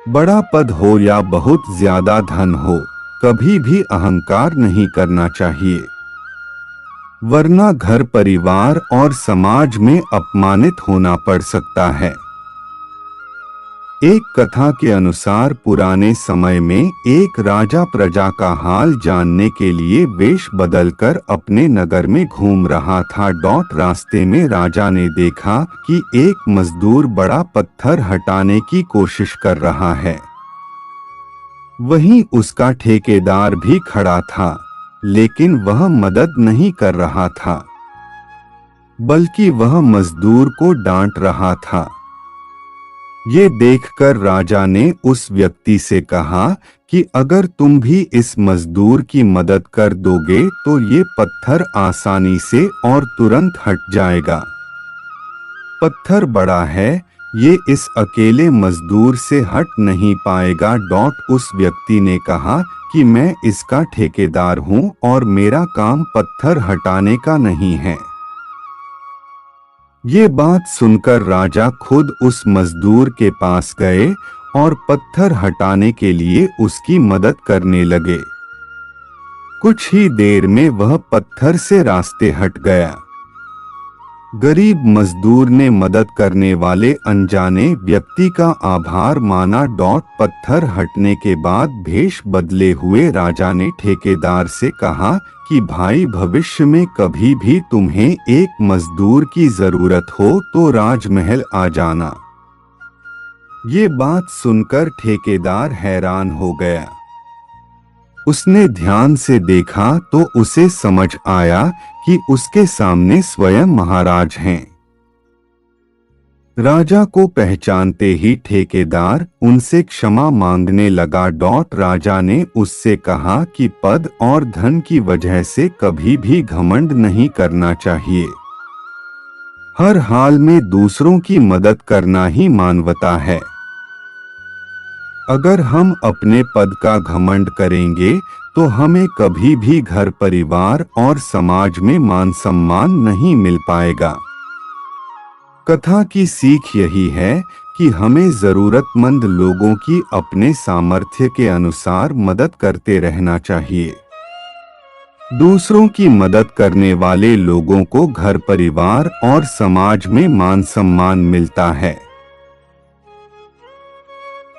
बड़ा पद हो या बहुत ज्यादा धन हो, कभी भी अहंकार नहीं करना चाहिए, वरना घर परिवार और समाज में अपमानित होना पड़ सकता है। एक कथा के अनुसार पुराने समय में एक राजा प्रजा का हाल जानने के लिए वेश बदलकर अपने नगर में घूम रहा था। रास्ते में राजा ने देखा कि एक मजदूर बड़ा पत्थर हटाने की कोशिश कर रहा है। वहीं उसका ठेकेदार भी खड़ा था, लेकिन वह मदद नहीं कर रहा था, बल्कि वह मजदूर को डांट रहा था। ये देखकर राजा ने उस व्यक्ति से कहा कि अगर तुम भी इस मजदूर की मदद कर दोगे तो ये पत्थर आसानी से और तुरंत हट जाएगा। पत्थर बड़ा है, ये इस अकेले मजदूर से हट नहीं पाएगा। उस व्यक्ति ने कहा कि मैं इसका ठेकेदार हूँ और मेरा काम पत्थर हटाने का नहीं है। ये बात सुनकर राजा खुद उस मजदूर के पास गए और पत्थर हटाने के लिए उसकी मदद करने लगे। कुछ ही देर में वह पत्थर से रास्ते हट गया। गरीब मजदूर ने मदद करने वाले अनजाने व्यक्ति का आभार माना। पत्थर हटने के बाद भेष बदले हुए राजा ने ठेकेदार से कहा कि भाई, भविष्य में कभी भी तुम्हें एक मजदूर की जरूरत हो तो राजमहल आ जाना। ये बात सुनकर ठेकेदार हैरान हो गया। उसने ध्यान से देखा तो उसे समझ आया कि उसके सामने स्वयं महाराज हैं। राजा को पहचानते ही ठेकेदार उनसे क्षमा मांगने लगा। राजा ने उससे कहा कि पद और धन की वजह से कभी भी घमंड नहीं करना चाहिए। हर हाल में दूसरों की मदद करना ही मानवता है। अगर हम अपने पद का घमंड करेंगे तो हमें कभी भी घर परिवार और समाज में मान सम्मान नहीं मिल पाएगा। कथा की सीख यही है कि हमें जरूरतमंद लोगों की अपने सामर्थ्य के अनुसार मदद करते रहना चाहिए। दूसरों की मदद करने वाले लोगों को घर परिवार और समाज में मान सम्मान मिलता है।